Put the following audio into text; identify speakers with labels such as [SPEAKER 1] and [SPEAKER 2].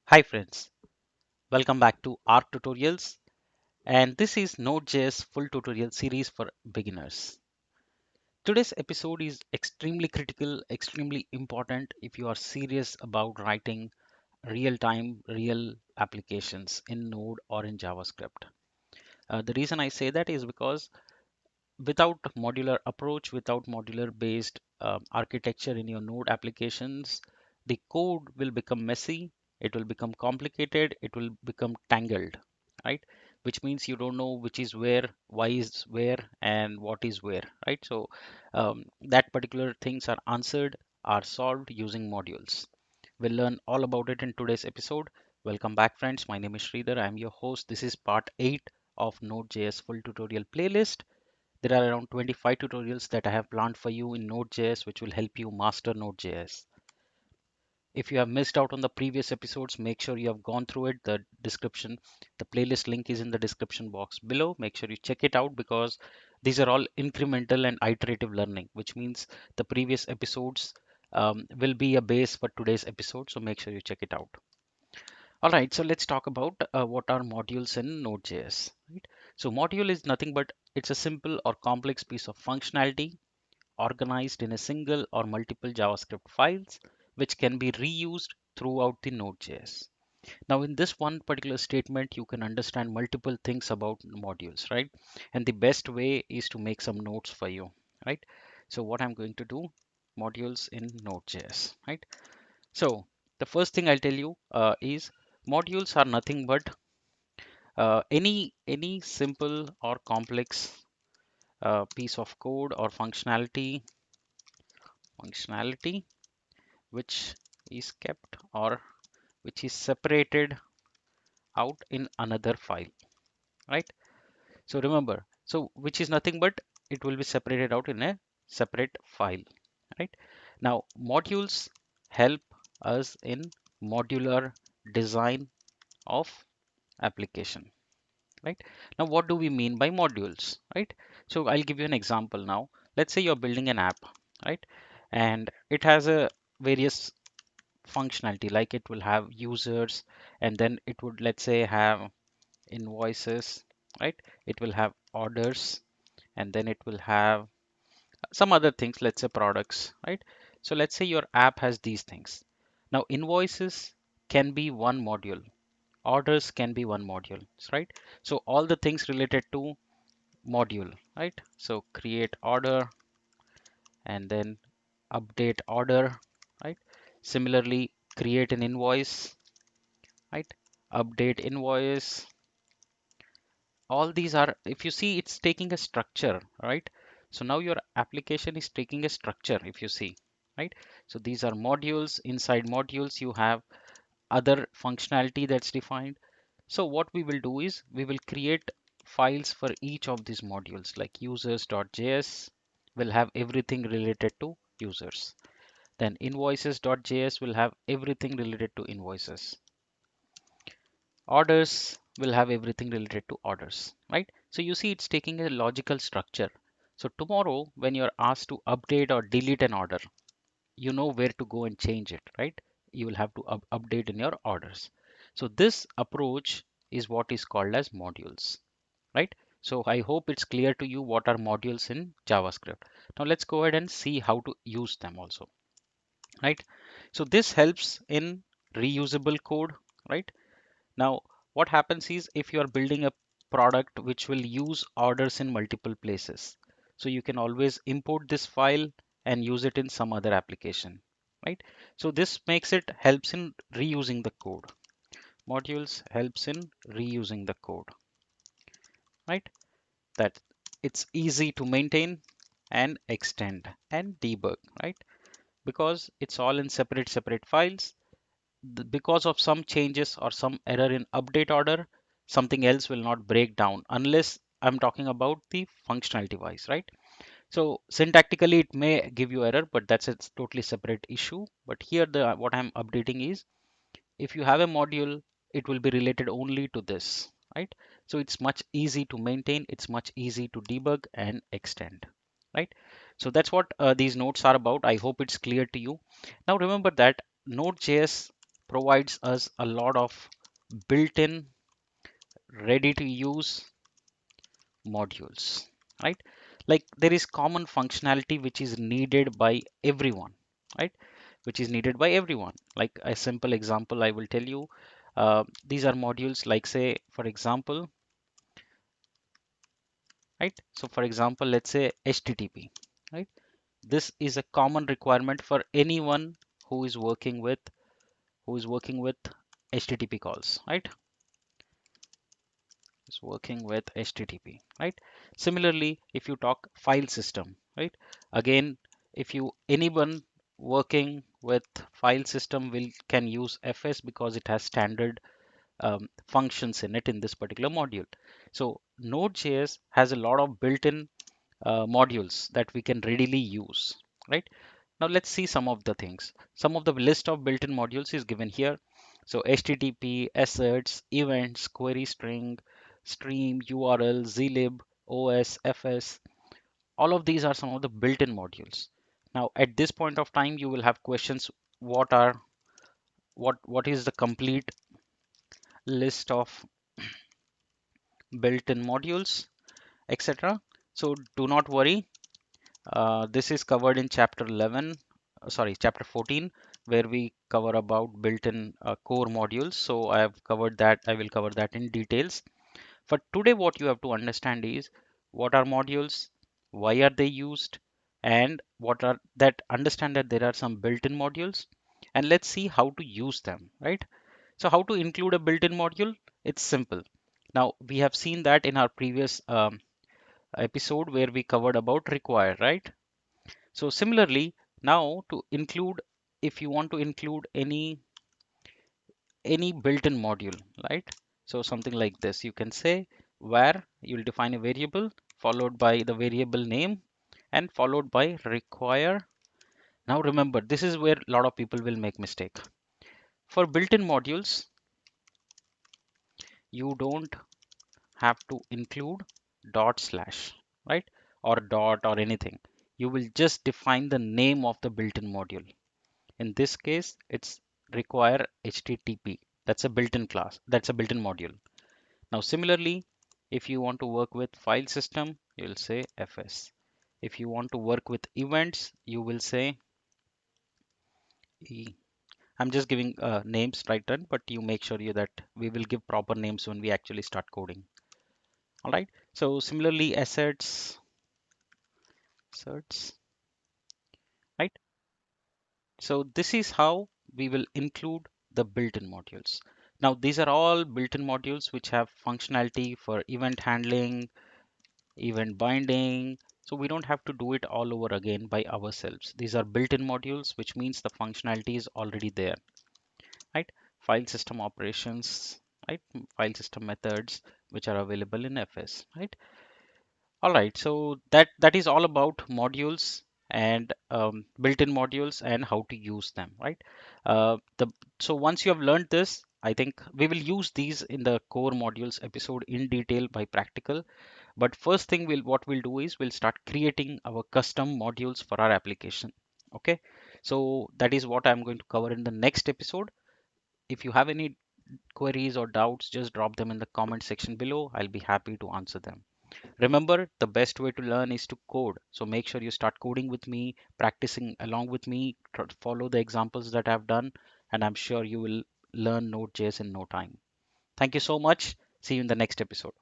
[SPEAKER 1] Hi friends, welcome back to ARC Tutorials, and this is Node.js full tutorial series for beginners. Today's episode is extremely critical, extremely important if you are serious about writing real-time, real applications in Node or in JavaScript. The reason I say that is because without modular approach, without modular based architecture in your Node applications, the code will become messy, it will become complicated, it will become tangled, right? Which means you don't know which is where, why is where, and what is where, right? So that particular things are answered, are solved using modules. We'll learn all about it in today's episode. Welcome back, friends. My name is Sridhar. I'm your host. This is part 8 of Node.js full tutorial playlist. There are around 25 tutorials that I have planned for you in Node.js, which will help you master Node.js. If you have missed out on the previous episodes, make sure you have gone through it. The playlist link is in the description box below. Make sure you check it out because these are all incremental and iterative learning, which means the previous episodes will be a base for today's episode. So make sure you check it out. All right, so let's talk about what are modules in Node.js. Right? So module is nothing but it's a simple or complex piece of functionality organized in a single or multiple JavaScript files, which can be reused throughout the Node.js. Now, in this one particular statement, you can understand multiple things about modules, right? And the best way is to make some notes for you, right? So what I'm going to do, modules in Node.js, right? So the first thing I'll tell you is modules are nothing but any simple or complex piece of code or functionality which is kept or which is separated out in another file, right? So remember, so which is nothing but it will be separated out in a separate file, right? Now modules help us in modular design of application, right? Now what do we mean by modules, right? So I'll give you an example now. Let's say you're building an app, right? And it has a various functionality, like it will have users, and then it would, let's say, have invoices, right? It will have orders, and then it will have some other things, let's say products, right? So let's say your app has these things. Now invoices can be one module, orders can be one module, right? So all the things related to module, right? So create order and then update order, right? Similarly, create an invoice, right? Update invoice. All these are, if you see, it's taking a structure, right? So now your application is taking a structure, if you see, right? So these are modules. Inside modules, you have other functionality that's defined. So what we will do is we will create files for each of these modules, like users.js will have everything related to users. Then invoices.js will have everything related to invoices. Orders will have everything related to orders, right? So you see it's taking a logical structure. So tomorrow when you're asked to update or delete an order, you know where to go and change it, right? You will have to update in your orders. So this approach is what is called as modules, right? So I hope it's clear to you what are modules in JavaScript. Now let's go ahead and see how to use them also, right? So this helps in reusable code, right? Now, what happens is if you are building a product which will use orders in multiple places, so you can always import this file and use it in some other application, right? So this makes it helps in reusing the code. Modules helps in reusing the code, right? That it's easy to maintain and extend and debug, right? Because it's all in separate files. Because of some changes or some error in update order, something else will not break down unless I'm talking about the functionality wise, right? So syntactically it may give you error, but that's a totally separate issue. But here the what I'm updating is if you have a module, it will be related only to this, right? So it's much easy to maintain, it's much easy to debug and extend, right? So that's what these notes are about. I hope it's clear to you. Now remember that Node.js provides us a lot of built-in, ready to use modules, right? Like there is common functionality which is needed by everyone, right? Which is needed by everyone. Like a simple example, I will tell you. These are modules like, say, for example, right? So for example, let's say HTTP, right? This is a common requirement for anyone who is working with HTTP calls, right? Is working with HTTP, right? Similarly, if you talk file system, right? Again, if you anyone working with file system will can use FS because it has standard functions in it in this particular module. So Node.js has a lot of built-in modules that we can readily use, right? Now let's see some of the things. Some of the list of built-in modules is given here. So HTTP, asserts, events, query string, stream, URL, zlib, OS, FS. All of these are some of the built-in modules. Now at this point of time, you will have questions. What is the complete list of built-in modules, etc. So do not worry. This is covered in chapter 11, sorry, chapter 14, where we cover about built-in core modules. So I have covered that. I will cover that in details. For today, what you have to understand is what are modules, why are they used, and what are that understand that there are some built-in modules, and let's see how to use them, right? So how to include a built-in module? It's simple. Now we have seen that in our previous episode where we covered about require, right? So similarly, now to include, if you want to include any built-in module, right? So something like this, you can say where you'll define a variable followed by the variable name and followed by require. Now remember, this is where a lot of people will make mistake. For built-in modules, you don't have to include dot slash, right? Or dot or anything. You will just define the name of the built-in module. In this case, it's require HTTP. That's a built-in class. That's a built-in module. Now, similarly, if you want to work with file system, you'll say FS. If you want to work with events, you will say E. I'm just giving names right then, but you make sure you that we will give proper names when we actually start coding. All right. So similarly, asserts, right? So this is how we will include the built-in modules. Now, these are all built-in modules which have functionality for event handling, event binding. So we don't have to do it all over again by ourselves. These are built-in modules, which means the functionality is already there, right? File system operations, right? File system methods, which are available in FS, right? All right, so that is all about modules and built-in modules and how to use them, right? The so once you have learned this, I think we will use these in the core modules episode in detail by practical. But first thing what we'll do is we'll start creating our custom modules for our application. Okay, so that is what I'm going to cover in the next episode. If you have any queries or doubts, just drop them in the comment section below. I'll be happy to answer them. Remember, the best way to learn is to code. So make sure you start coding with me, practicing along with me, follow the examples that I've done, and I'm sure you will learn Node.js in no time. Thank you so much. See you in the next episode.